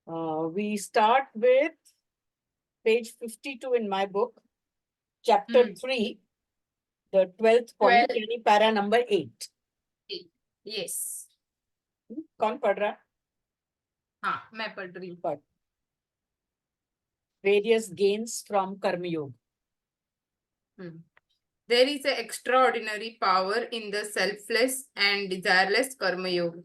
We start with page 52 in my book, chapter 3, the 12th point, यानी para number 8. Yes. कौन पढ़ रहा? हाँ, मैं पढ़ रही हूँ. पढ़. Various gains from Karma Yoga. There is an extraordinary power in the selfless and desireless Karma Yoga.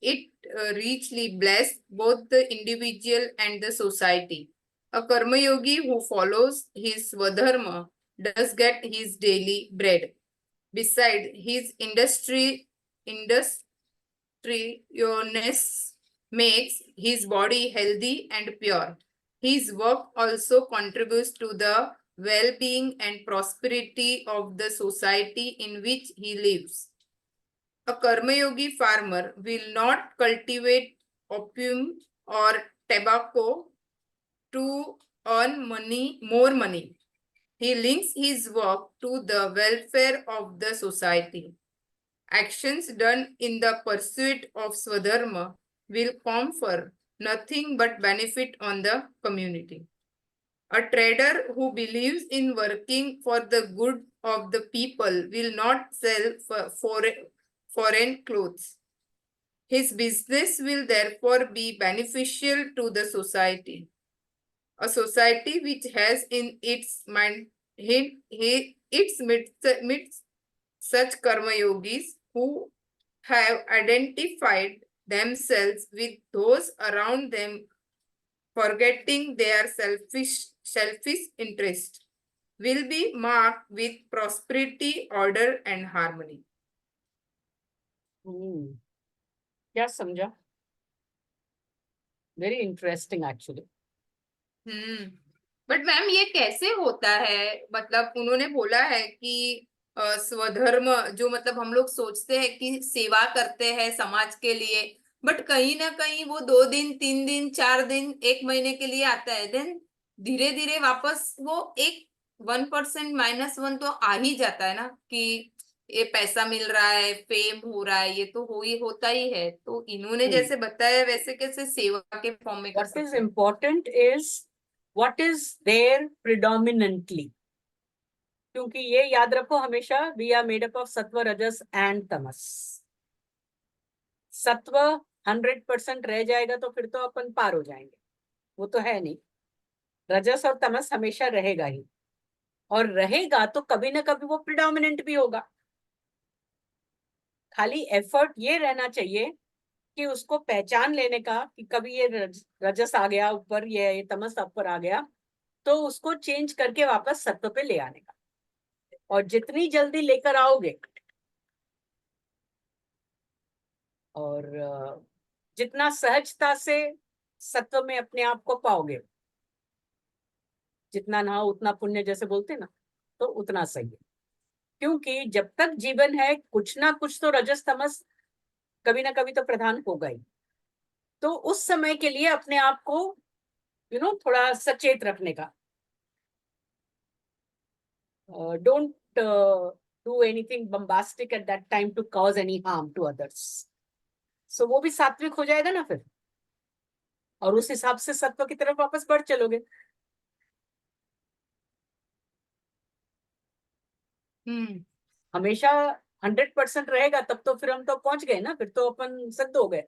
It richly blesses both the individual and the society. A Karma Yogi who follows his Swadharma does get his daily bread. Besides, his industriousness makes his body healthy and pure. His work also contributes to the well-being and prosperity of the society in which he lives. A Karma Yogi farmer will not cultivate opium or tobacco to earn more money. He links his work to the welfare of the society. Actions done in the pursuit of Swadharma will confer nothing but benefit on the community. A trader who believes in working for the good of the people will not sell foreign clothes. His business will therefore be beneficial to the society. A society which has in its mind midst such karma yogis who have identified themselves with those around them, forgetting their selfish interest, will be marked with prosperity, order, and harmony. क्या समझा? Very interesting actually. But ma'am ये कैसे होता है? मतलब उन्होंने बोला है कि स्वधर्म जो मतलब हम लोग सोचते हैं कि सेवा करते हैं समाज के लिए, बट कहीं ना कहीं वो 2 दिन 3 दिन 4 दिन 1 महीने के लिए आता है, देन धीरे धीरे वापस वो एक 1% -1 तो आ ही जाता है ना कि ये पैसा मिल रहा है, फेम हो रहा है, ये तो होता ही है. तो इन्होंने जैसे बताया वैसे कैसे सेवा के फॉर्म में कर सकते हैं? What is important is what is there predominantly. क्योंकि ये याद रखो हमेशा, we are made up of सत्व, रजस and तमस. सत्व 100% रह जाएगा तो फिर तो अपन पार हो जाएंगे, वो तो है नहीं. रजस और तमस हमेशा रहेगा ही, और रहेगा तो कभी ना कभी वो प्रिडोमिनेंट भी होगा. खाली एफर्ट ये रहना चाहिए कि उसको पहचान लेने का कि कभी ये रजस आ गया ऊपर, ये तमस ऊपर आ गया, तो उसको चेंज करके वापस सत्व पे ले आने का. और जितनी जल्दी लेकर आओगे और जितना सहजता से सत्व में अपने आप को पाओगे, जितना नहा उतना पुण्य जैसे बोलते ना, तो उतना सही है. क्योंकि जब तक जीवन है कुछ ना कुछ तो रजस तमस कभी ना कभी तो प्रधान होगा ही. तो उस समय के लिए अपने आप को थोड़ा सचेत रखने का. Don't do anything bombastic at that time to cause any harm to others. So वो भी सात्विक हो जाएगा ना फिर, और उस हिसाब से सत्व की तरफ वापस बढ़ चलोगे. हमेशा 100% रहेगा तब तो फिर हम तो पहुंच गए ना, फिर तो अपन सिद्ध हो गए.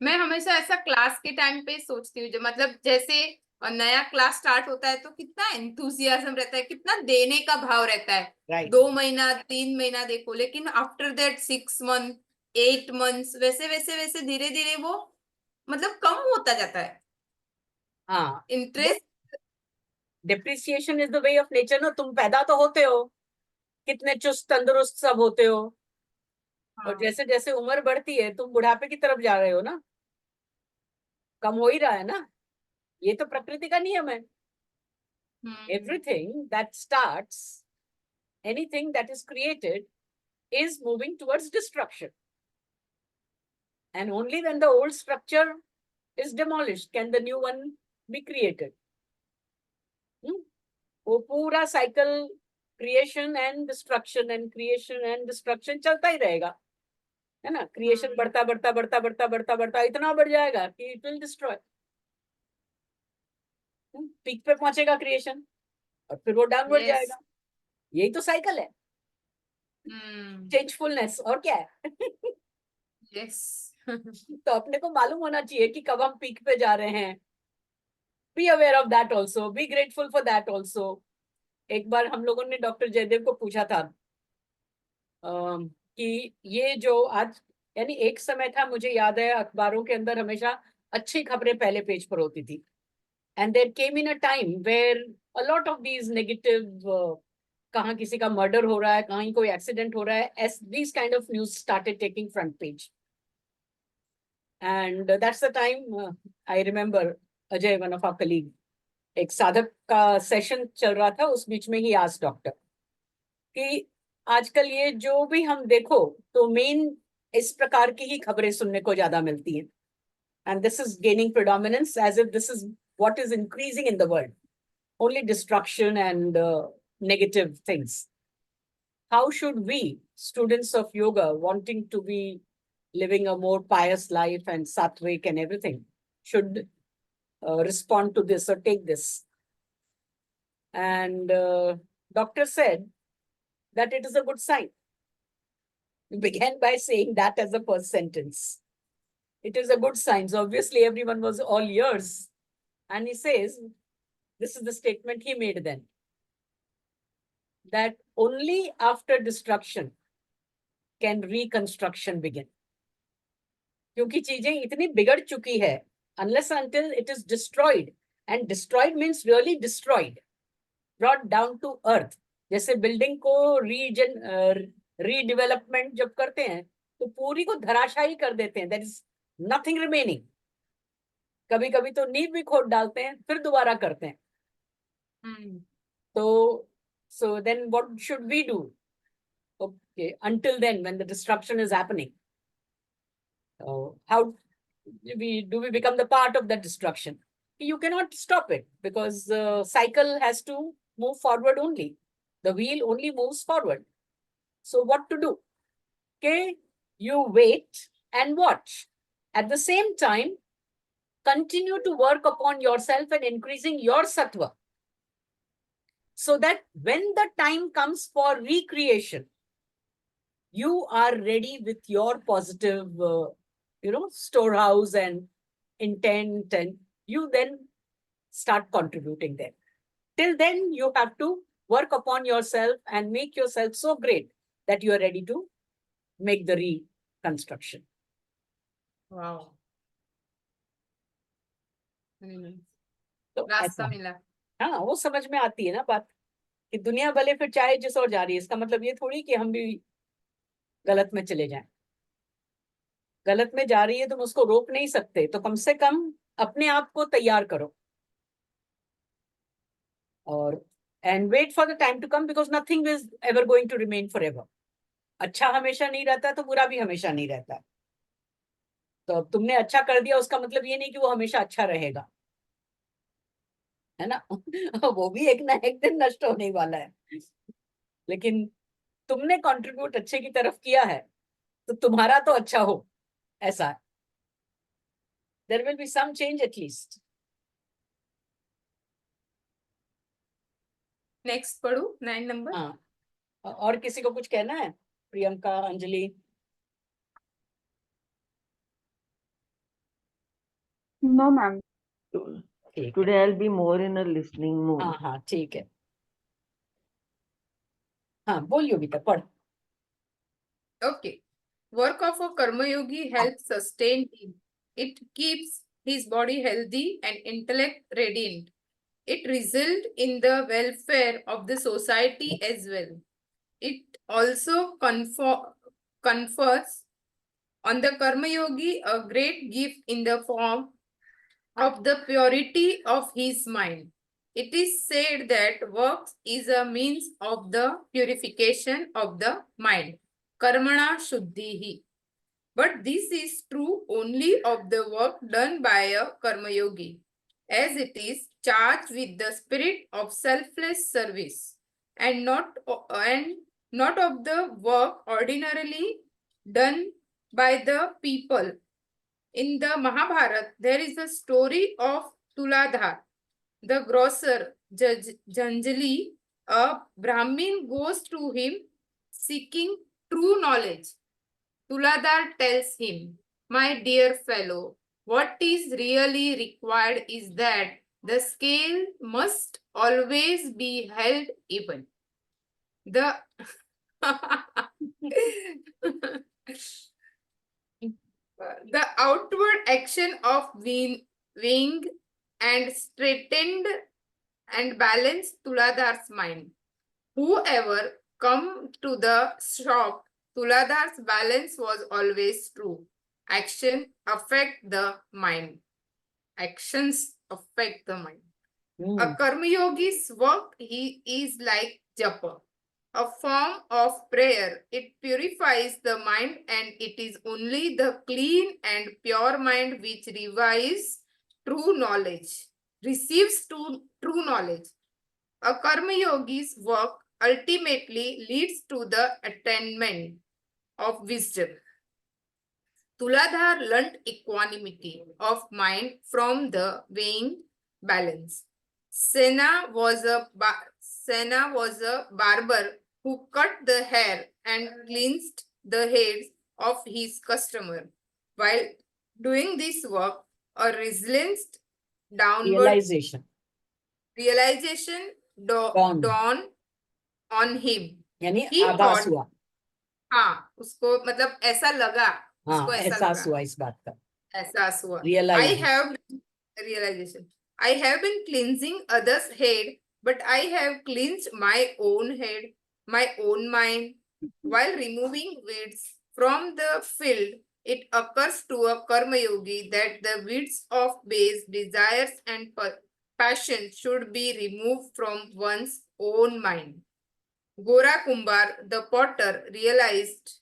मैं हमेशा ऐसा क्लास के टाइम पे सोचती हूँ, जो मतलब जैसे नया क्लास स्टार्ट होता है तो कितना एंथुजियाज्म रहता है, कितना देने का भाव रहता है. Right. 2 महीना 3 महीना देखो, लेकिन आफ्टर दैट 6 मंथ 8 मंथ्स वैसे वैसे वैसे धीरे धीरे वो मतलब कम होता जाता है. हाँ, interest depreciation is the way of nature ना. तुम पैदा तो होते हो कितने चुस्त तंदुरुस्त सब होते हो, और जैसे जैसे उम्र बढ़ती है तुम बुढ़ापे की तरफ जा रहे हो ना, कम हो ही रहा है ना. ये तो प्रकृति का नियम है. Everything that starts, anything that is created is moving towards destruction. And only when the old structure is demolished can the new one be created. वो पूरा cycle creation and destruction and creation and destruction चलता ही रहेगा. है ना, creation बढ़ता बढ़ता बढ़ता बढ़ता बढ़ता बढ़ता इतना बढ़ जाएगा कि इट विल डिस्ट्रॉय, पीक पे पहुंचेगा क्रिएशन और फिर वो डाउनवर्ड Yes. जाएगा। यही तो साइकिल है, चेंजफुलनेस, और क्या है। Yes. तो अपने को मालूम होना चाहिए कि कब हम पीक पे जा रहे हैं। Be aware of that also, be grateful for that also. एक बार हम लोगों ने डॉक्टर जयदेव को पूछा था कि ये जो आज, यानी एक समय था, मुझे याद है अखबारों के अंदर हमेशा अच्छी खबरें पहले पेज पर होती थी, and there came in a time where a lot of these negative, कहाँ किसी का मर्डर हो रहा है, कहीं कोई एक्सीडेंट हो रहा है, as these kind of news started taking front page. And that's the time I remember Ajay, one of our colleague, एक साधक का सेशन चल रहा था, उस बीच में ही आज डॉक्टर कि आजकल ये जो भी हम देखो तो मेन इस प्रकार की ही खबरें सुनने को ज्यादा मिलती हैं, and this is gaining predominance as if this is what is increasing in the world, only destruction and negative things. How should we, students of yoga, wanting to be living a more pious life and sattvic and everything, should respond to this or take this? And doctor said that it is a good sign. He began by saying that as the first sentence. It is a good sign. So obviously everyone was all ears. And he says, this is the statement he made then, that only after destruction can reconstruction begin. क्योंकि चीजें इतनी बिगड़ चुकी है, unless until it is destroyed, and destroyed means really destroyed, brought down to earth. जैसे building को redevelopment जब करते हैं तो पूरी को धराशायी कर देते हैं, there is nothing remaining. कभी कभी तो नींव भी खोद डालते हैं फिर दोबारा करते हैं। तो so then what should we do? Okay, until then, when the destruction is happening, how do we become the part of that destruction? You cannot stop it because the cycle has to move forward only. The wheel only moves forward. So what to do? Okay, you wait and watch. At the same time, continue to work upon yourself and increasing your sattva, so that when the time comes for recreation, you are ready with your positive, storehouse and intent, and you then start contributing there. Till then, you have to work upon yourself and make yourself so great that you are ready to make the reconstruction. Wow. तो रास्ता ऐसा, मिला। हाँ, वो समझ में आती है ना बात, कि दुनिया भले फिर चाहे जिस और जा रही है, इसका मतलब ये थोड़ी कि हम भी गलत में चले जाएं। गलत में जा रही है, तुम उसको रोक नहीं सकते, तो कम से कम अपने आप को तैयार करो और and wait for the time to come, because nothing is ever going to remain forever. अच्छा हमेशा नहीं रहता तो बुरा भी हमेशा नहीं रहता। तो अब तुमने अच्छा कर दिया उसका मतलब ये नहीं कि वो हमेशा अच्छा रहेगा, है ना। वो भी एक ना एक दिन नष्ट होने वाला है, लेकिन तुमने कंट्रीब्यूट अच्छे की तरफ किया है तो तुम्हारा तो अच्छा हो, ऐसा है। There will be some change at least. Next पढ़ू 9 नंबर। हाँ, और किसी को कुछ कहना है? प्रियंका, अंजलि? No, ma'am. ठीक है, Today I'll be more in a listening mood. हाँ हाँ ठीक है। हाँ बोलियो गीता, पढ़। Okay. Work of a karma yogi helps sustain him. It keeps his body healthy and intellect radiant. It results in the welfare of the society as well. It also confers on the karma yogi a great gift in the form of the purity of his mind. It is said that work is a means of the purification of the mind. Karmana shuddhihi. But this is true only of the work done by a karma yogi, as it is charged with the spirit of selfless service, and not of the work ordinarily done by the people. In the Mahabharata, there is a story of Tuladhar, the grocer Janjali. A Brahmin goes to him seeking true knowledge. Tuladhar tells him, "My dear fellow, what is really required is that the scale must always be held even. The the outward action of weighing and straightened and balanced Tuladhar's mind. Whoever come to the shop, Tuladhar's balance was always true. Action affect the mind. Actions affect the mind. Hmm. A Karma Yogi's work he is like japa, a form of prayer. It purifies the mind, and it is only the clean and pure mind which revives true knowledge, receives true knowledge. A Karma Yogi's work ultimately leads to the attainment of wisdom. Tuladhar learnt equanimity of mind from the weighing balance. Sena was a barber who cut the hair and cleansed the heads of his customer. While doing this work, a resilience downward Realization dawned dawn on him. यानी He आभास thought, हुआ. हाँ, उसको मतलब ऐसा लगा, हाँ, उसको ऐसा एहसास लगा, हुआ इस बात का. एहसास हुआ. Realization. Realization. I have been cleansing others' head, but I have cleansed my own head, my own mind. While removing weeds from the field, it occurs to a karma yogi that the weeds of base desires and passion should be removed from one's own mind. Gora Kumbar, the potter, realized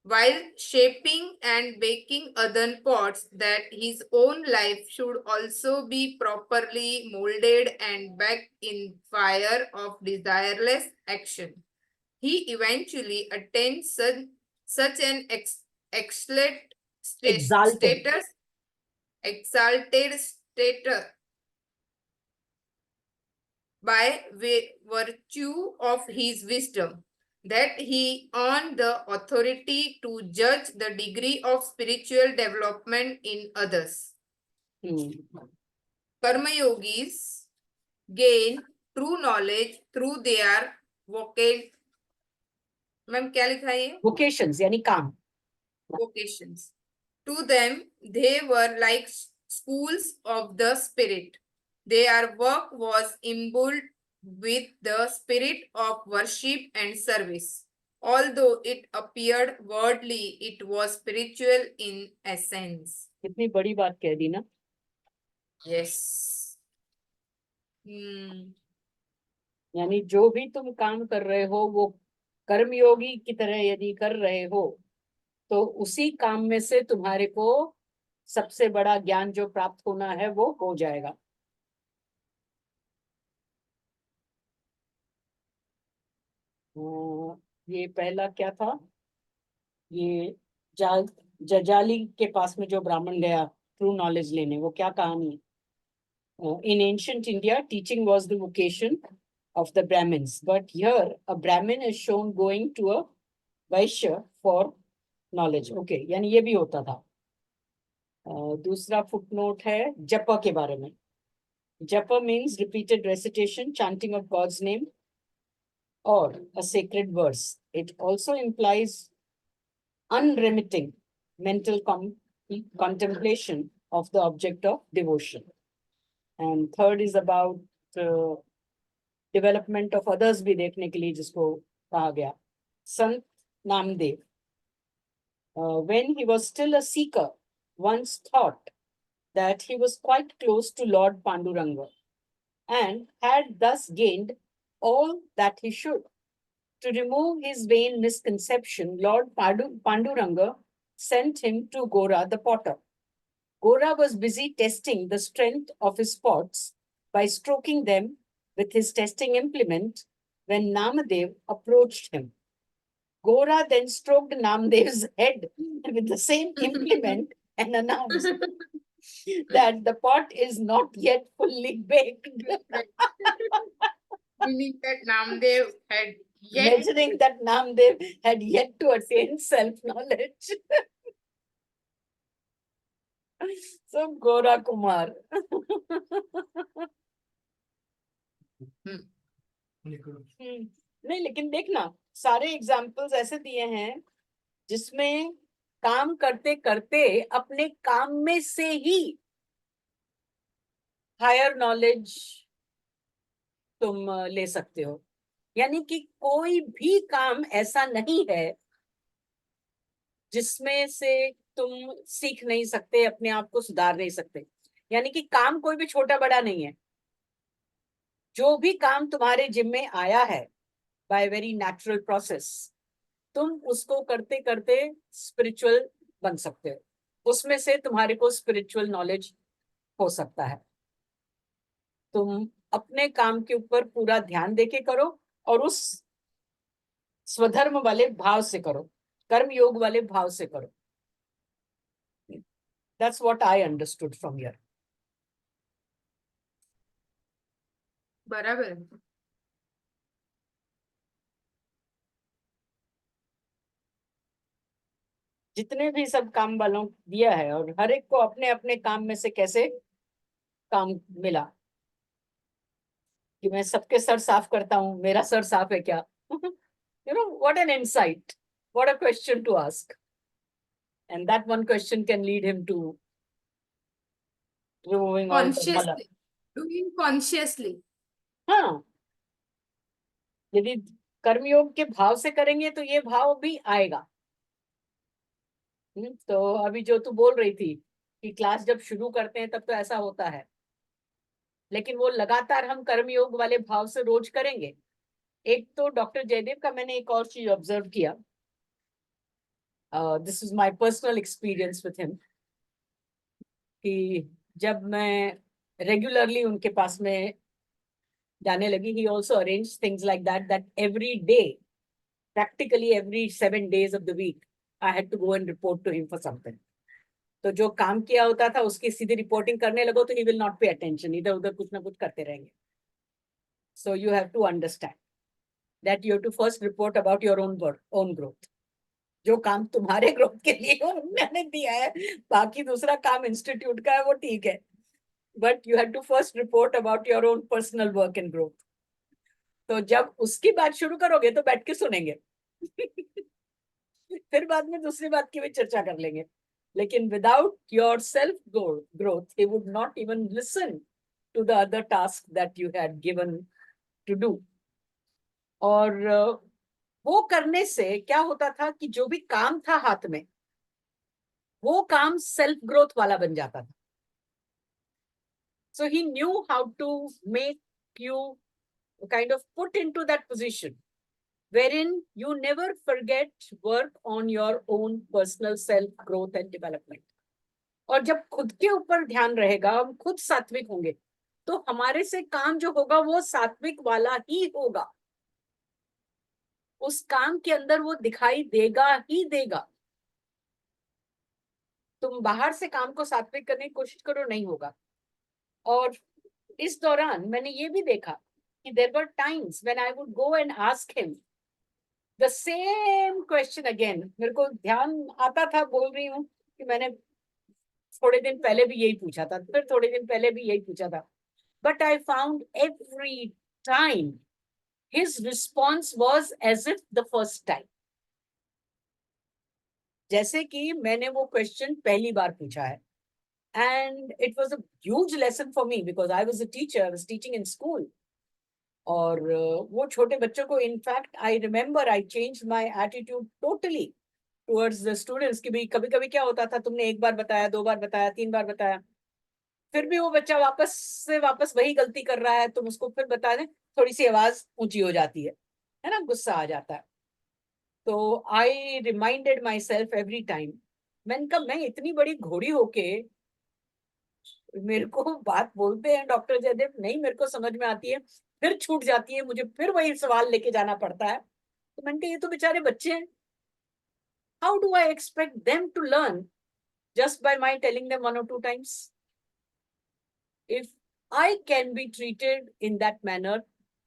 while shaping and baking earthen pots that his own life should also be properly molded and baked in fire of desireless action. He eventually attained such an exalted status by virtue of his wisdom, that he earned the authority to judge the degree of spiritual development in others. Karma yogis gain true knowledge through their Vocations यानी काम. vocations. To them, they were like schools of the spirit. Their work was imbued with the spirit of worship and service. Although it appeared worldly, it was spiritual in essence. कितनी बड़ी बात कह दी ना. Yes. यानी जो भी तुम काम कर रहे हो वो कर्मयोगी की तरह यदि कर रहे हो तो उसी काम में से तुम्हारे को सबसे बड़ा ज्ञान जो प्राप्त होना है वो हो जाएगा. ये पहला क्या था, ये जजाली के पास में जो ब्राह्मण गया ट्रू नॉलेज लेने, वो क्या कहानी. In ancient India, teaching was the vocation of the Brahmins, but here a Brahmin is shown going to a Vaishya for knowledge. Okay, यानी ये भी होता था. दूसरा फुटनोट है जप के बारे में. Japa means repeated recitation, chanting of God's name or a sacred verse. It also implies unremitting mental contemplation of the object of devotion. And third is about development of others भी देखने के लिए जिसको कहा गया. Sant Namdev, when he was still a seeker, once thought that he was quite close to Lord Panduranga and had thus gained all that he should. To remove his vain misconception, Lord Panduranga sent him to Gora the potter. Gora was busy testing the strength of his pots by stroking them with his testing implement when Namadev approached him. Gora then stroked Namdev's head with the same implement and announced that the pot is not yet fully baked. Meaning that Namdev had yet Measuring that Namdev had yet to attain self-knowledge. So Gora Kumar. नहीं, लेकिन देखना सारे examples ऐसे दिए हैं जिसमें काम करते करते अपने काम में से ही हायर नॉलेज तुम ले सकते हो। यानी कि कोई भी काम ऐसा नहीं है जिसमें से तुम सीख नहीं सकते, अपने आप को सुधार नहीं सकते। यानी कि काम कोई भी छोटा बड़ा नहीं है। जो भी काम तुम्हारे जिम में आया है बाय वेरी नेचुरल प्रोसेस, तुम उसको करते करते स्पिरिचुअल बन सकते हो। उसमें से तुम्हारे को स्पिरिचुअल नॉलेज हो सकता है। तुम अपने काम के ऊपर पूरा ध्यान देके करो और उस स्वधर्म वाले भाव से करो, कर्म योग वाले भाव से करो। That's what I understood from here. बराबर है। जितने भी सब काम वालों दिया है और हर एक को अपने अपने काम में से कैसे काम मिला कि मैं सबके सर साफ करता हूँ, मेरा सर साफ है क्या? You know, what an insight, what a question to ask, and that one question can lead him to removing all the mala. Consciously, doing consciously. हाँ, यदि कर्मयोग के भाव से करेंगे तो ये भाव भी आएगा। तो अभी जो तू बोल रही थी कि क्लास जब शुरू करते हैं तब तो ऐसा होता है, लेकिन वो लगातार हम कर्मयोग वाले भाव से रोज करेंगे। एक तो डॉक्टर जयदेव का मैंने एक और चीज ऑब्जर्व किया, this is my personal experience with him, कि जब मैं रेगुलरली उनके पास में जाने लगी, he also arranged things like that every day, practically every 7 days of the week, I had to go and report to him for something. तो जो काम किया होता था उसकी सीधी रिपोर्टिंग करने लगो तो he will not pay attention, इधर उधर कुछ ना कुछ करते रहेंगे। So you have to understand that you have to first report about your own growth. जो काम तुम्हारे ग्रोथ के लिए उन्होंने दिया है, बाकी दूसरा काम इंस्टीट्यूट का है वो ठीक है, but you have to first report about your own personal work and growth. तो जब उसकी बात शुरू करोगे तो बैठ के सुनेंगे फिर बाद में दूसरी बात की भी चर्चा कर लेंगे, लेकिन without your self growth he would not even listen to the other task that you had given to do. और वो करने से क्या होता था कि जो भी काम था हाथ में वो काम सेल्फ ग्रोथ वाला बन जाता था। So he knew how to make you kind of put into that position wherein you never forget work on your own personal self growth and development. और जब खुद के ऊपर ध्यान रहेगा, हम खुद सात्विक होंगे तो हमारे से काम जो होगा वो सात्विक वाला ही होगा। उस काम के अंदर वो दिखाई देगा ही देगा। तुम बाहर से काम को सात्विक करने की कोशिश करो, नहीं होगा। और इस दौरान मैंने ये भी देखा कि there were times when I would go and ask him the same question again. मेरे को ध्यान आता था, बोल रही हूँ कि मैंने थोड़े दिन पहले भी यही पूछा था, फिर थोड़े दिन पहले भी यही पूछा था, but I found every time his response was as if the first time. जैसे कि मैंने वो क्वेश्चन पहली बार पूछा है। And it was a huge lesson for me because I was a teacher, I was teaching in school. और वो छोटे बच्चों को, in fact, I remember I changed my attitude totally towards the students कि भी कभी कभी क्या होता था, तुमने एक बार बताया, 2 बार बताया, 3 बार बताया, फिर भी वो बच्चा वापस वही गलती कर रहा है, तुम उसको फिर बता दें, थोड़ी सी आवाज ऊंची हो जाती है ना, गुस्सा आ जाता है। तो I reminded myself every time, मैंने कहा मैं इतनी बड़ी घोड़ी होके मेरे को बात बोलते हैं डॉक्टर जयदेव, नहीं मेरे को समझ में आती है, फिर छूट जाती है, मुझे फिर वही सवाल लेके जाना पड़ता है। तो मैंने कहा ये तो बेचारे बच्चे हैं, how do I expect them to learn just by my telling them 1 or 2 times? If I can be treated in that manner,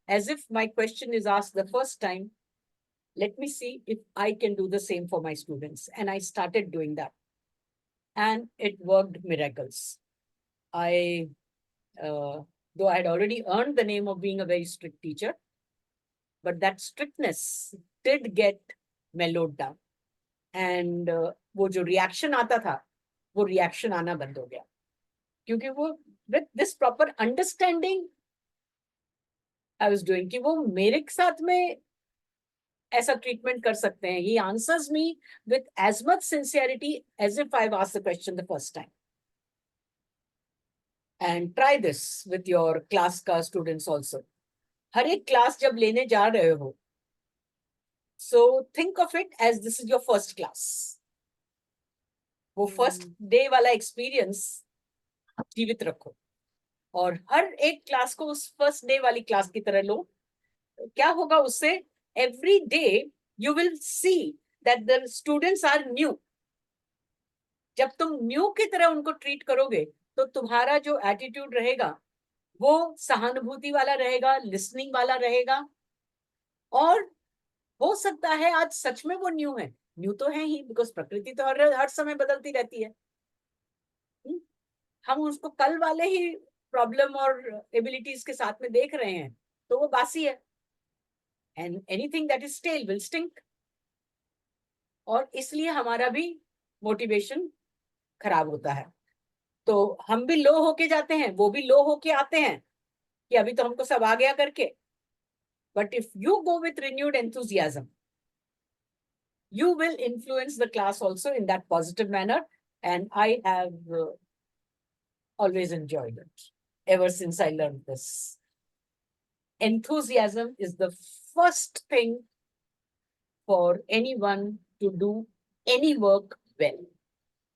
as if my question is asked the first time, let me see if I can do the same for my students. And I started doing that. And it worked miracles. Though I had already earned the name of being a very strict teacher, but that strictness did get mellowed down. And वो जो reaction आता था, वो reaction आना बंद हो गया. क्योंकि वो with this proper understanding I was doing कि वो मेरे साथ में ऐसा treatment कर सकते हैं. He answers me with as much sincerity as if I've asked the question the first time. And try this with your class का students also. हर एक class जब लेने जा रहे हो, so think of it as this is your first class. वो first day वाला experience जीवित रखो और हर एक क्लास को उस फर्स्ट डे वाली क्लास की तरह लो. क्या होगा उससे? Every day you will see that the students are new. जब तुम न्यू की तरह उनको ट्रीट करोगे तो तुम्हारा जो एटीट्यूड रहेगा वो सहानुभूति वाला रहेगा, लिसनिंग वाला रहेगा. और हो सकता है आज सच में वो न्यू है. न्यू तो है ही, बिकॉज प्रकृति तो हर समय बदलती रहती है. हम उसको कल वाले ही प्रॉब्लम और एबिलिटीज के साथ में देख रहे हैं तो वो बासी है. And anything that is stale will stink. और इसलिए हमारा भी मोटिवेशन खराब होता है. तो हम भी लो होके जाते हैं, वो भी लो होके आते हैं कि अभी तो हमको सब आ गया करके. But if you go with renewed enthusiasm, you will influence the class also in that positive manner. And I have always enjoyed it ever since I learned this. Enthusiasm is the first thing for anyone to do any work well.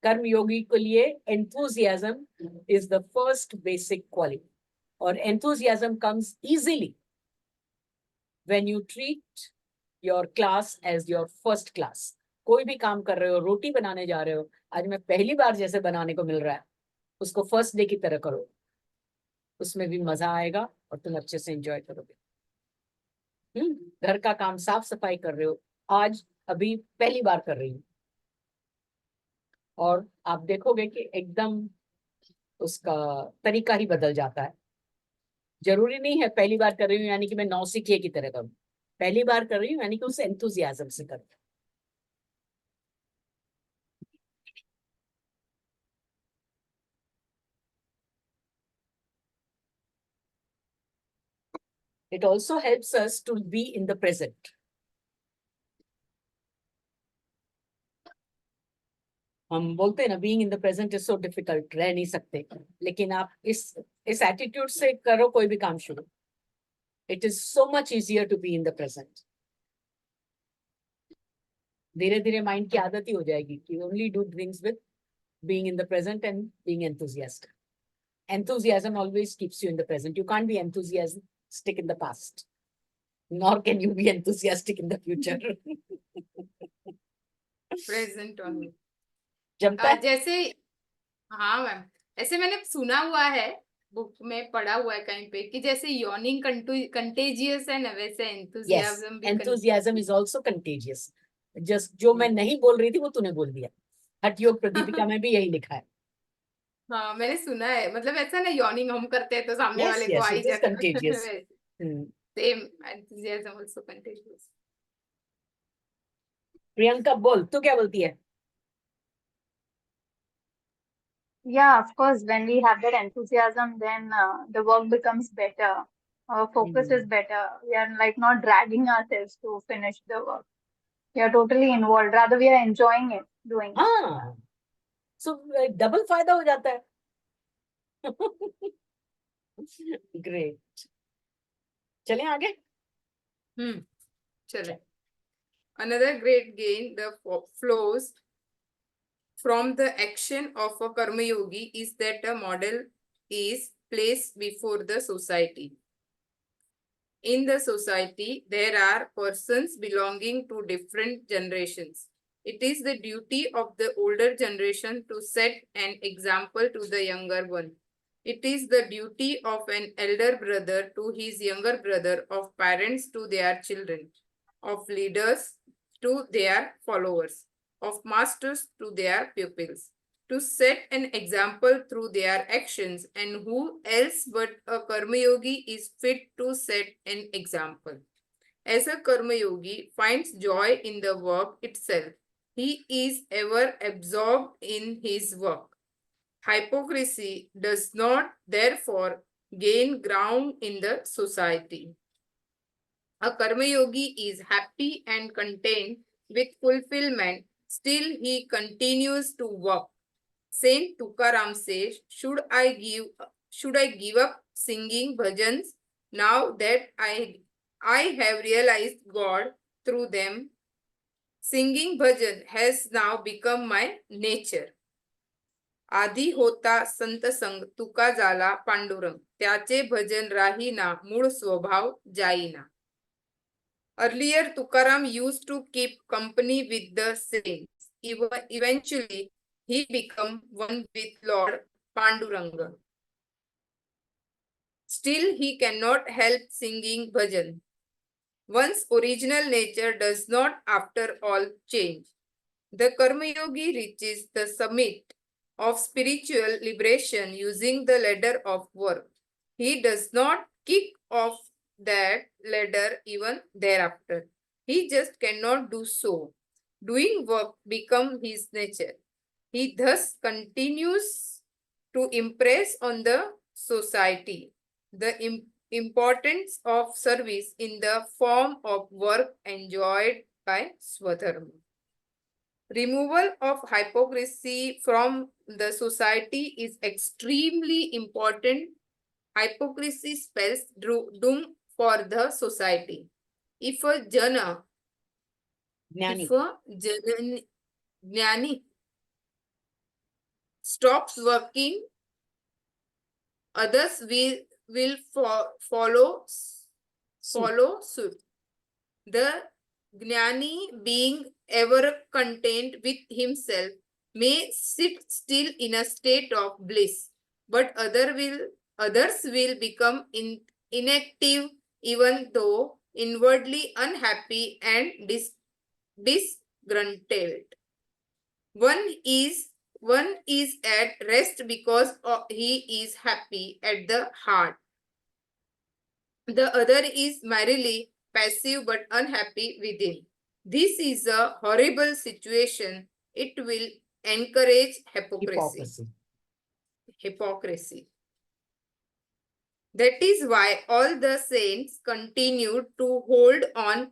कर्म योगी के लिए enthusiasm is the first basic quality. और enthusiasm comes easily when you treat your class as your first class. कोई भी काम कर रहे हो, रोटी बनाने जा रहे हो, आज मैं पहली बार जैसे बनाने को मिल रहा है, उसको फर्स्ट डे की तरह करो. उसमें भी मजा आएगा और तुम अच्छे से एंजॉय करोगे. घर का काम साफ सफाई कर रहे हो, आज अभी पहली बार कर रही हूँ, और आप देखोगे कि एकदम उसका तरीका ही बदल जाता है. जरूरी नहीं है पहली बार कर रही हूँ यानी कि मैं नौसिखिए की तरह करूँ. पहली बार कर रही हूँ यानी कि उस एंथुजियाज्म से करूँ. It also helps us to be in the present. हम बोलते हैं ना, being in the present is so difficult, रह नहीं सकते. लेकिन आप इस एटीट्यूड से करो कोई भी काम शुरू. It is so much easier to be in the present. धीरे धीरे माइंड की आदत ही हो जाएगी कि only do things with being in the present and being enthusiastic. Enthusiasm always keeps you in the present. You can't be enthusiastic in the past, nor can you be enthusiastic in the future. Present only. जब तक जैसे हाँ ma'am, ऐसे मैंने सुना हुआ है, book में पढ़ा हुआ है कहीं पे कि जैसे यॉर्निंग कंटेजियस है ना, वैसे एंथुसियाज्म भी enthusiasm is also contagious. Just जो मैं नहीं बोल रही थी वो तूने बोल दिया. हठ योग प्रदीपिका में भी यही लिखा है. हाँ मैंने सुना है, मतलब ऐसा ना यॉर्निंग हम करते हैं तो सामने Yes, वाले को yes, uh he it is जाता है. contagious. Same enthusiasm also contagious. Priyanka बोल, तू क्या बोलती है? Yeah, of course, when we have that enthusiasm, then the work becomes better. Our focus is better. We are like not dragging ourselves to finish the work. We are totally involved. Rather, we are enjoying it, doing it. हाँ, so double फायदा हो जाता है. Great. चलें आगे. चले. Another great gain flows from the action of a karma yogi is that a model is placed before the society. In the society, there are persons belonging to different generations. It is the duty of the older generation to set an example to the younger one. It is the duty of an elder brother to his younger brother, of parents to their children, of leaders to their followers, of masters to their pupils, to set an example through their actions, and who else but a Karma Yogi is fit to set an example. As a Karma Yogi finds joy in the work itself, he is ever absorbed in his work. Hypocrisy does not, therefore, gain ground in the society. A Karma Yogi is happy and content with fulfillment, still he continues to work. Saint Tukaram says, should I give up singing bhajans now that I have realized God through them? Singing bhajan has now become my nature. आधी होता संत संग तुका झाला पांडुरंग, त्याचे भजन राहीना मूळ स्वभाव जाईना. Earlier, Tukaram used to keep company with the saints. Eventually, he became one with Lord Panduranga. Still, he cannot help singing bhajan. One's original nature does not, after all, change. The Karma Yogi reaches the summit of spiritual liberation using the ladder of work. He does not kick off that ladder even thereafter. He just cannot do so. Doing work becomes his nature. He thus continues to impress on the society the importance of service in the form of work enjoyed by Swadharma. Removal of hypocrisy from the society is extremely important. Hypocrisy spells doom for the society. If a jnani stops working, others will follow suit. The Jnani, being ever content with himself, may sit still in a state of bliss, but others will become inactive, even though inwardly unhappy and disgruntled. One is at rest because he is happy at the heart. The other is merely passive but unhappy within. This is a horrible situation. It will encourage hypocrisy. That is why all the saints continued to hold on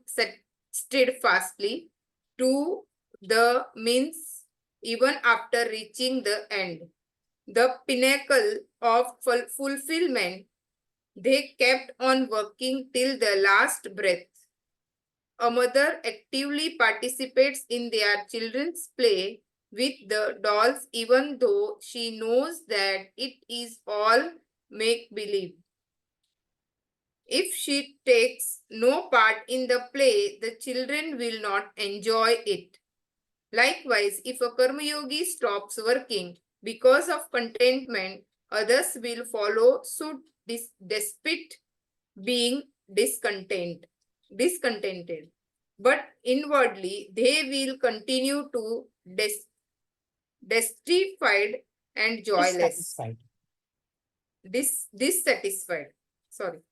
steadfastly to the means even after reaching the end, the pinnacle of fulfillment. They kept on working till the last breath. A mother actively participates in their children's play with the dolls, even though she knows that it is all make-believe. If she takes no part in the play, the children will not enjoy it. Likewise, if a Karma Yogi stops working because of contentment, others will follow suit despite being discontented. But inwardly, they will continue to dissatisfied and joyless. Dissatisfied. Sorry.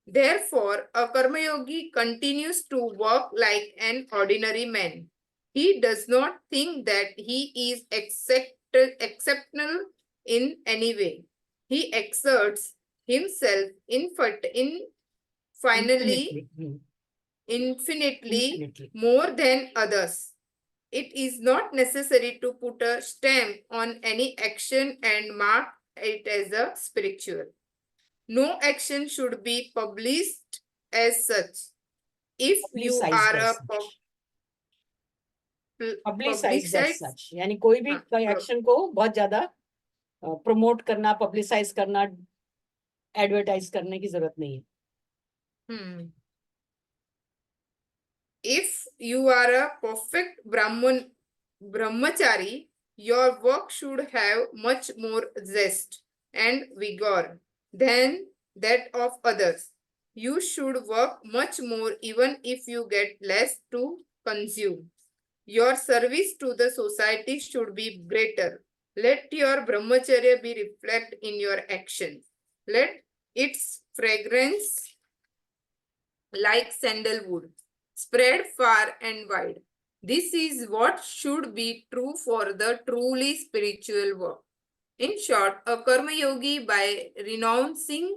Therefore, a Karma Yogi continues to work like an ordinary man. He does not think that he is exceptional in any way. He exerts himself infinitely more than others. It is not necessary to put a stamp on any action and mark it as a spiritual. No action should be published as such. If you are a publicized as such, यानी कोई भी action को बहुत ज्यादा promote करना, publicise करना, advertise करने की जरूरत नहीं है. If you are a perfect Brahman brahmachari, your work should have much more zest and vigor than that of others. You should work much more even if you get less to consume. Your service to the society should be greater. Let your brahmacharya be reflected in your actions. Let its fragrance, like sandalwood, spread far and wide. This is what should be true for the truly spiritual work. In short, a karma yogi, by renouncing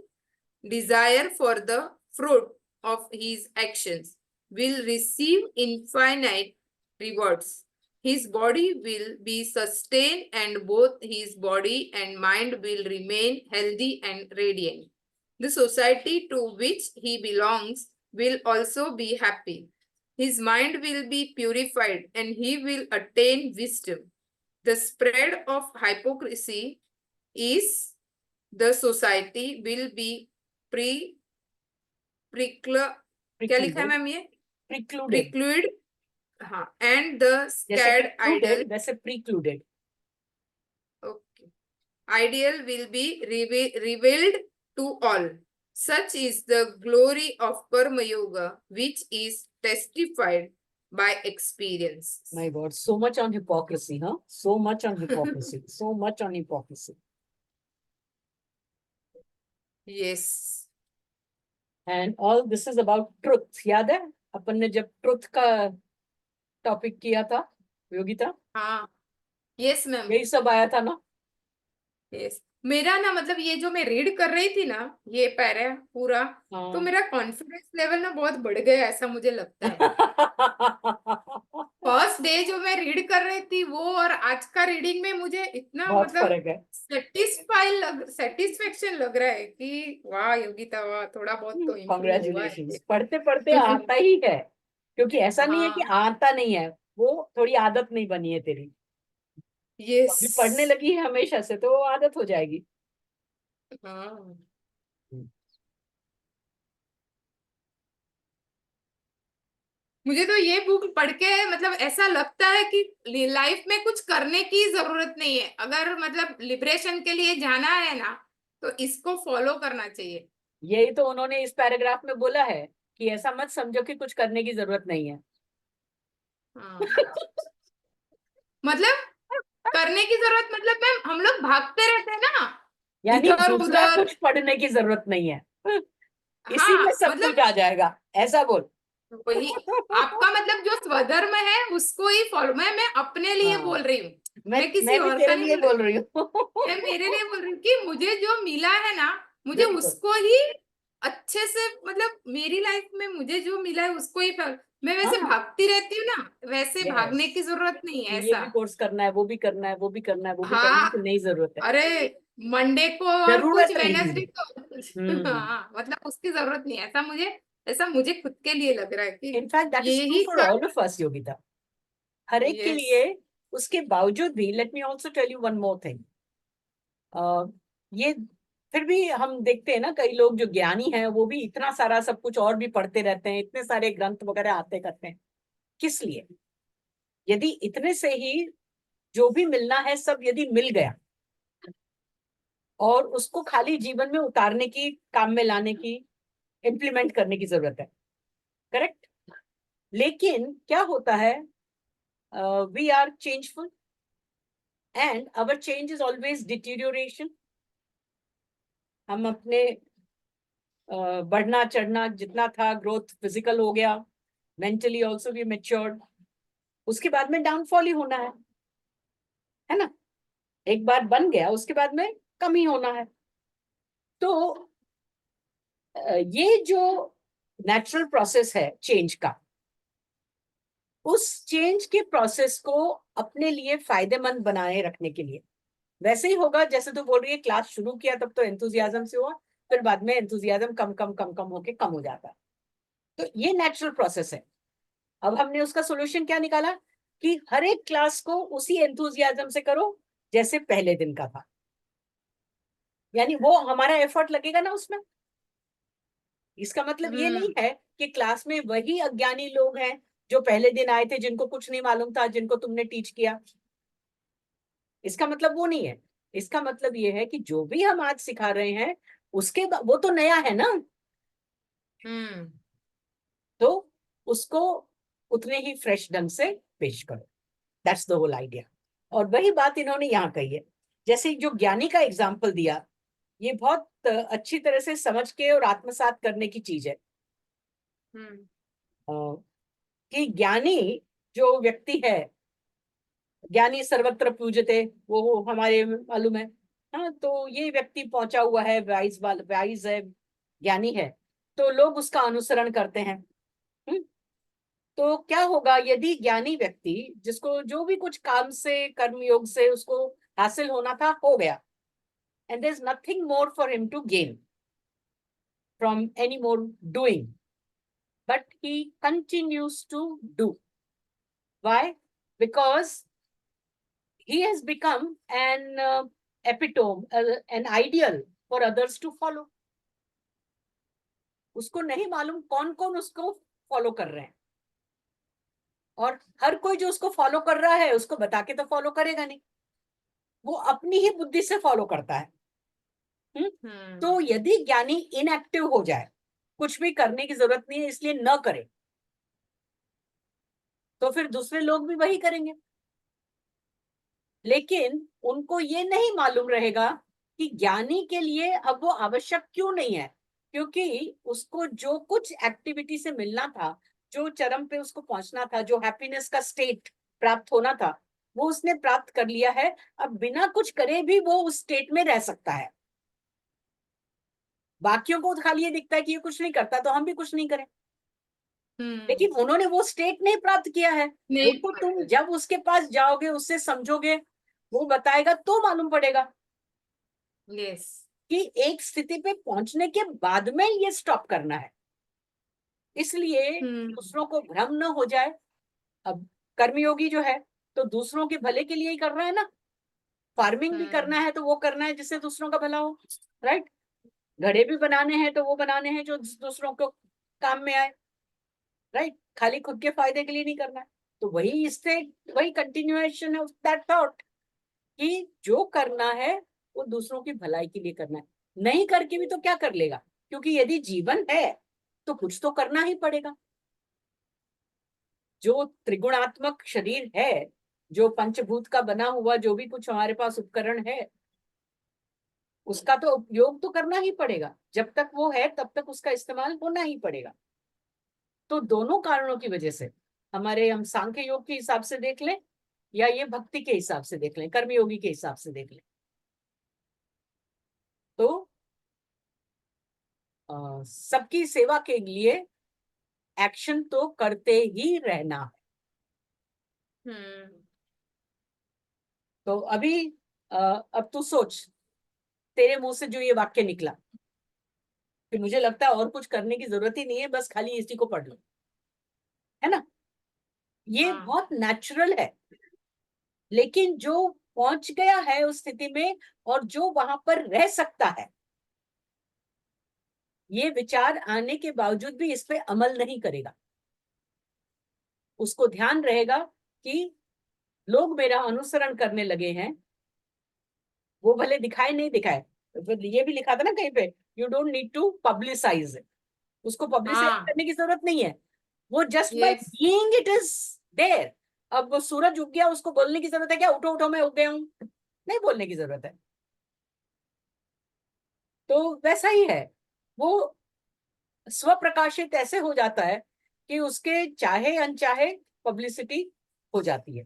desire for the fruit of his actions, will receive infinite rewards. His body will be sustained, and both his body and mind will remain healthy and radiant. The society to which he belongs will also be happy. His mind will be purified, and he will attain wisdom. The spread of hypocrisy is the society will be क्या लिखा है Precluded. Ma'am ये Precluded. preclude हाँ and the जैसे scared precluded, ideal वैसे precluded. okay ideal will be revealed to all. Such is the glory of karma yoga, which is testified by experience. My God, so much on hypocrisy, huh? So much on hypocrisy. So much on hypocrisy. Yes. And all this is about truth. याद है अपन ने जब truth का topic किया था योगिता, हाँ yes ma'am यही सब आया था ना. yes मेरा ना मतलब ये जो मैं रीड कर रही थी ना ये पैरा पूरा तो हाँ. मेरा कॉन्फिडेंस लेवल ना बहुत बढ़ गया ऐसा मुझे लगता है फर्स्ट डे जो मैं रीड कर रही थी वो और आज का रीडिंग में मुझे इतना बहुत मतलब फर्क है. सेटिस्फेक्शन लग रहा है कि वाह योगिता वाह थोड़ा बहुत तो इम्प्रूव हुआ है कॉन्ग्रेचुलेशन. पढ़ते पढ़ते आता ही है, क्योंकि ऐसा नहीं है कि आता नहीं है, वो थोड़ी आदत नहीं बनी है तेरी. यस अभी पढ़ने लगी है हमेशा से तो वो आदत हो जाएगी. हाँ मुझे तो ये बुक पढ़ के मतलब ऐसा लगता है कि लाइफ में कुछ करने की जरूरत नहीं है. अगर मतलब लिबरेशन के लिए जाना है ना तो इसको फॉलो करना चाहिए. यही तो उन्होंने इस पैराग्राफ में बोला है कि ऐसा मत समझो कि कुछ करने की जरूरत नहीं है. हाँ. मतलब करने की जरूरत मतलब मैम हम लोग भागते रहते हैं ना यानी इधर दूसरा उधर. कुछ पढ़ने की जरूरत नहीं है. इसी हाँ में सब मतलब कुछ आ जाएगा, ऐसा बोल. वही आपका मतलब जो स्वधर्म है उसको ही फॉलो. मैं अपने लिए हाँ. बोल रही हूँ. मैं किसी मैं भी और तेरे का नहीं लिए बोल बोल रही रही. हूँ. मैं मेरे लिए बोल रही हूँ कि मुझे जो मिला है ना मुझे बिल्कुल. उसको ही अच्छे से मतलब मेरी लाइफ में मुझे जो मिला है उसको ही मैं वैसे हाँ. भागती रहती हूँ ना वैसे भागने यस. की जरूरत नहीं है ये ऐसा. भी कोर्स करना है, वो भी करना है, वो भी करना है, वो भी करने हाँ की नहीं जरूरत है. अरे मंडे को और कुछ जरूरत नहीं वेडनेसडे है. को हाँ मतलब उसकी जरूरत नहीं है. ऐसा मुझे खुद के लिए लग रहा है कि इनफैक्ट दैट इज ट्रू यही for all of us Yogita. हर एक के यस लिए. उसके बावजूद भी let me also tell you one more thing. ये फिर भी हम देखते हैं ना कई लोग जो ज्ञानी हैं वो भी इतना सारा सब कुछ और भी पढ़ते रहते हैं, इतने सारे ग्रंथ वगैरह आते करते हैं. किस लिए? यदि इतने से ही जो भी मिलना है सब यदि मिल गया और उसको खाली जीवन में उतारने की, काम में लाने की, इम्प्लीमेंट करने की जरूरत है. करेक्ट. लेकिन क्या होता है, we are changeful and our change is always deterioration. हम अपने बढ़ना चढ़ना जितना था, ग्रोथ फिजिकल हो गया, मेंटली ऑल्सो वी मैच्योर्ड. उसके बाद में डाउनफॉल ही होना है ना. एक बार बन गया उसके बाद में कम ही होना है. तो ये जो नेचुरल प्रोसेस है चेंज का, उस चेंज के प्रोसेस को अपने लिए फायदेमंद बनाए रखने के लिए वैसे ही होगा जैसे तू बोल रही है. क्लास शुरू किया तब तो एंथुजियाज्म से हुआ, फिर बाद में एंथुजियाज्म कम कम कम कम होके कम हो जाता है. तो ये नेचुरल प्रोसेस है. अब हमने उसका सोल्यूशन क्या निकाला कि हर एक क्लास को उसी एंथुजियाज्म से करो जैसे पहले दिन का था. यानी वो हमारा एफर्ट लगेगा ना उसमें. इसका मतलब ये नहीं है कि क्लास में वही अज्ञानी लोग हैं जो पहले दिन आए थे, जिनको कुछ नहीं मालूम था, जिनको तुमने टीच किया। इसका मतलब वो नहीं है। इसका मतलब ये है कि जो भी हम आज सिखा रहे हैं उसके वो तो नया है ना, तो उसको उतने ही फ्रेश ढंग से पेश करो। That's the whole idea. और वही बात इन्होंने यहाँ कही है। जैसे जो ज्ञानी का एग्जाम्पल दिया, ये बहुत अच्छी तरह से समझ के और आत्मसात करने की चीज है। कि ज्ञानी जो व्यक्ति है, ज्ञानी सर्वत्र पूजते, वो हमारे मालूम है। हाँ, तो ये व्यक्ति पहुंचा हुआ है, वाइज है, ज्ञानी है, तो लोग उसका अनुसरण करते हैं। तो क्या होगा यदि ज्ञानी व्यक्ति, जिसको जो भी कुछ काम से, कर्म योग से उसको हासिल होना था, हो गया, and there's nothing more for him to gain from any more doing, but he continues to do. Why? Because he has become an epitome, an ideal for others to follow. उसको नहीं मालूम कौन कौन उसको फॉलो कर रहे हैं, और हर कोई जो उसको फॉलो कर रहा है उसको बता के तो फॉलो करेगा नहीं, वो अपनी ही बुद्धि से फॉलो करता है। तो यदि ज्ञानी इनएक्टिव हो जाए, कुछ भी करने की जरूरत नहीं है इसलिए न करे, तो फिर दूसरे लोग भी वही करेंगे। लेकिन उनको ये नहीं मालूम रहेगा कि ज्ञानी के लिए अब वो आवश्यक क्यों नहीं है, क्योंकि उसको जो कुछ एक्टिविटी से मिलना था, जो चरम पे उसको पहुंचना था, जो हैप्पीनेस का स्टेट प्राप्त होना था, वो उसने प्राप्त कर लिया है। अब बिना कुछ करे भी वो उस स्टेट में रह सकता है। बाकियों को खाली ये दिखता है कि ये कुछ नहीं करता तो हम भी कुछ नहीं करें, लेकिन उन्होंने वो स्टेट नहीं प्राप्त किया है। वो तो तुम जब उसके पास जाओगे, उससे समझोगे, वो बताएगा तो मालूम पड़ेगा यस कि एक स्थिति पे पहुंचने के बाद में ये स्टॉप करना है। इसलिए दूसरों को भ्रम न हो जाए। अब कर्मयोगी जो है तो दूसरों के भले के लिए ही कर रहा है ना। फार्मिंग भी करना है तो वो करना है जिससे दूसरों का भला हो, राइट। घड़े भी बनाने हैं तो वो बनाने हैं जो दूसरों को काम में आए, राइट। खाली खुद के फायदे के लिए नहीं करना है। तो वही इससे वही कंटिन्यूएशन ऑफ दैट थॉट कि जो करना है वो दूसरों की भलाई के लिए करना है। नहीं करके भी तो क्या कर लेगा, क्योंकि यदि जीवन है तो कुछ तो करना ही पड़ेगा। जो त्रिगुणात्मक शरीर है, जो पंचभूत का बना हुआ जो भी कुछ हमारे पास उपकरण है, उसका तो उपयोग तो करना ही पड़ेगा। जब तक वो है तब तक उसका इस्तेमाल होना ही पड़ेगा। तो दोनों कारणों की वजह से हम सांख्य योग के हिसाब से देख लें या ये भक्ति के हिसाब से देख लें, कर्मयोगी के हिसाब से देख लें, तो सबकी सेवा के लिए एक्शन तो करते ही रहना है। तो अभी अब तू सोच, तेरे मुंह से जो ये वाक्य निकला, फिर मुझे लगता है और कुछ करने की जरूरत ही नहीं है, बस खाली इसी को पढ़ लो, है ना। ये बहुत नेचुरल है। लेकिन जो पहुंच गया है उस स्थिति में और जो वहां पर रह सकता है, ये विचार आने के बावजूद भी इस पे अमल नहीं करेगा। उसको ध्यान रहेगा कि लोग मेरा अनुसरण करने लगे हैं, वो भले दिखाए नहीं दिखाए। तो ये भी लिखा था ना कहीं पे, you don't need to publicise. उसको पब्लिसाइज करने की जरूरत नहीं है। वो just by being it is there. अब वो सूरज उग गया, उसको बोलने की जरूरत है क्या, उठो उठो मैं उग गया हूं? नहीं बोलने की जरूरत है। तो वैसा ही है, वो स्वप्रकाशित ऐसे हो जाता है कि उसके चाहे अनचाहे पब्लिसिटी हो जाती है।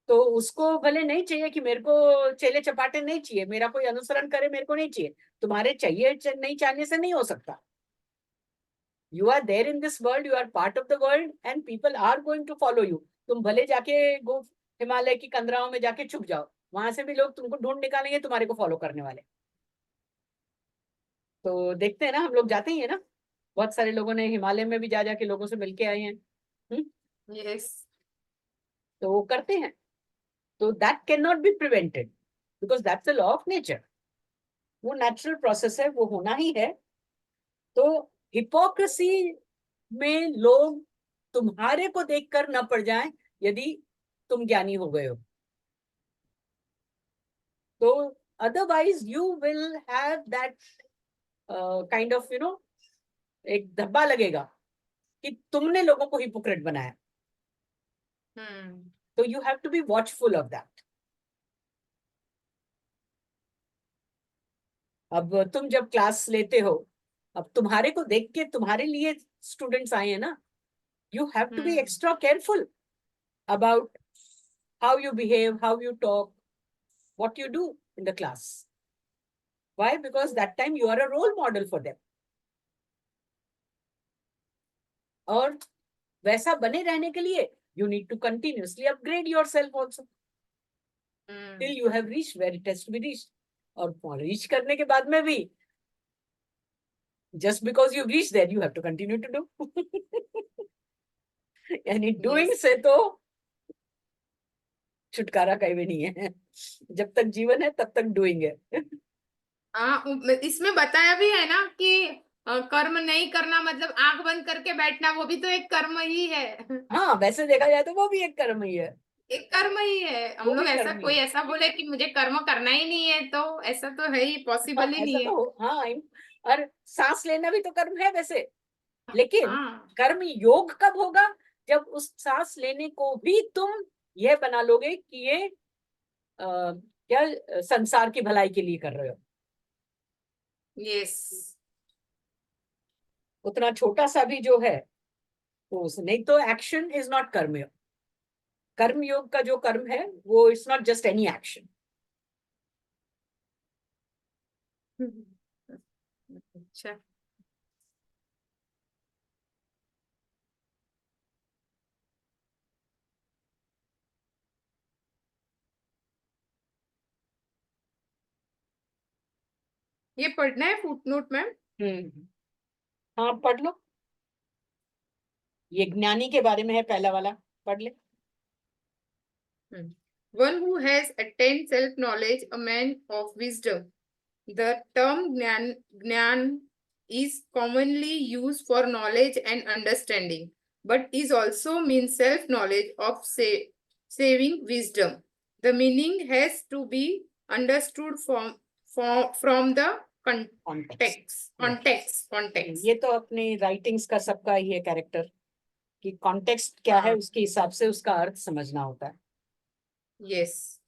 तो उसको भले नहीं चाहिए कि मेरे को चेले चपाटे नहीं चाहिए, मेरा कोई अनुसरण करे, मेरे को नहीं चाहिए। तुम्हारे चाहिए नहीं चाहने से नहीं हो सकता। You are there in this world, you are part of the world and people are going to follow you. तुम भले जाके गो हिमालय की कंदराओं में जाके छुप जाओ, वहां से भी लोग तुमको ढूंढ निकालेंगे तुम्हारे को फॉलो करने वाले। तो देखते हैं ना, हम लोग जाते ही है ना, बहुत सारे लोगों ने हिमालय में भी जा जाके लोगों से मिलके आए हैं। यस तो वो करते हैं। तो that can not be prevented because that's the law of nature. वो नेचुरल प्रोसेस है, वो होना ही है। तो हिपोक्रेसी में लोग तुम्हारे को देखकर न पड़ जाए यदि तुम ज्ञानी हो गए हो। तो otherwise you will have that kind of एक धब्बा लगेगा कि तुमने लोगों को हिपोक्रेट बनाया। तो you have to be watchful of that. अब तुम जब क्लास लेते हो, अब तुम्हारे को देख के तुम्हारे लिए स्टूडेंट्स आए हैं ना, you have to be extra careful about how you behave, how you talk, what you do in the class. Why? Because that time you are a role model for them. और वैसा बने रहने के लिए you need to continuously upgrade yourself also till you have reached where it has to be reached. और reach करने के बाद में भी just because you reach there you have to continue to do. यानी doing Yes. से तो छुटकारा कहीं भी नहीं है। जब तक जीवन है तब तक डूइंग है। हाँ, इसमें बताया भी है ना कि कर्म नहीं करना मतलब आंख बंद करके बैठना, वो भी तो एक कर्म ही है। हाँ, वैसे देखा जाए तो वो भी एक कर्म ही है। एक कर्म ही है। हम वो लोग भी ऐसा कर्म ही कोई है। ऐसा बोले कि मुझे कर्म करना ही नहीं है, तो ऐसा तो है ही, पॉसिबल ही ऐसा नहीं है। तो हाँ, और सांस लेना भी तो कर्म है वैसे, लेकिन हाँ, कर्म योग कब होगा? जब उस सांस लेने को भी तुम यह बना लोगे कि ये क्या संसार की भलाई के लिए कर रहे हो। यस। उतना छोटा सा भी जो है तो नहीं तो एक्शन इज नॉट कर्म योग। कर्म योग का जो कर्म है वो it's not just any action. अच्छा, ये पढ़ना है फुटनोट मैम? हाँ, पढ़ लो। ये ज्ञानी के बारे में है, पहला वाला पढ़ ले। One who has attained self-knowledge, a man of wisdom. The term Gnan is commonly used for knowledge and understanding, but is also means self-knowledge of saving wisdom. The meaning has to be understood from the context. ये तो अपनी writings का सबका ही है character कि context क्या है, उसके हिसाब से उसका अर्थ समझना होता है। Yes.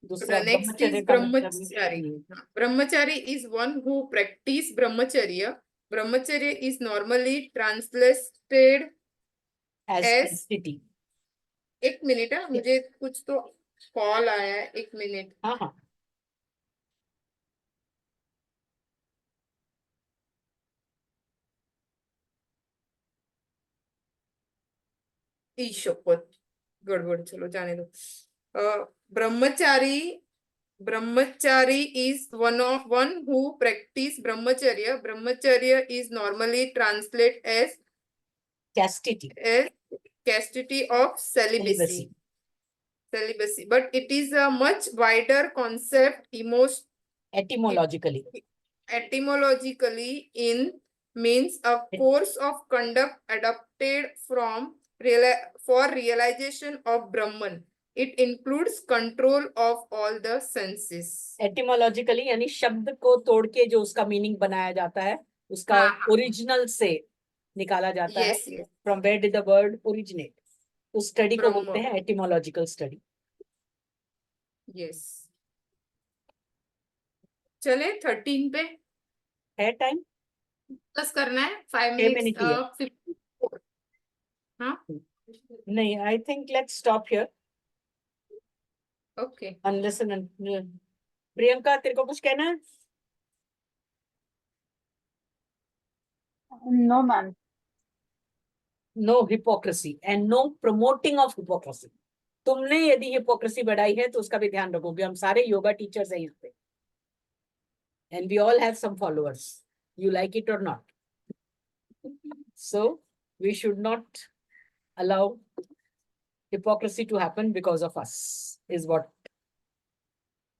दूसरा Next is brahmachari. Brahmachari is one who practice brahmacharya. Brahmacharya is normally translated as chastity. एक मिनट है, मुझे कुछ तो कॉल आया है, एक मिनट। हाँ हाँ, ईशोपत गड़बड़, चलो जाने दो। Brahmachari is one who practice brahmacharya. Brahmacharya is normally translated as chastity, chastity of celibacy. But it is a much wider concept etymologically in means a course of conduct adopted for realization of Brahman. It includes control of all the senses. Etymologically यानी शब्द को तोड़ के जो उसका meaning बनाया जाता है, उसका ओरिजिनल से निकाला जाता है। From where did the word originate? उस स्टडी को बोलते हैं एटिमोलॉजिकल स्टडी। यस, चले 13 पे है टाइम प्लस करना है 5 मिनट ही है। 54। हाँ नहीं, I think let's stop here. Okay, unless Priyanka तेरे को कुछ कहना है? No, ma'am. No hypocrisy and no promoting of hypocrisy. तुमने यदि हिपोक्रेसी बढ़ाई है तो उसका भी ध्यान रखोगे। हम सारे योगा टीचर्स हैं यहाँ पे and we all have some followers, you like it or not, so we should not allow hypocrisy to happen because of us, is what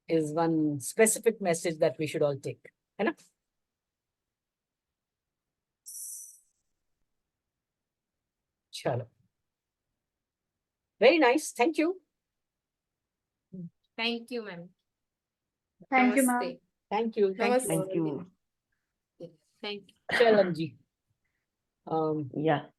is one specific message that we should all take, है ना? चलो, very nice, thank you, Thank you, ma'am. Thank you, ma'am. Namaste. Thank you, thank you, Thank you. Thank you. चलन जी, Yeah.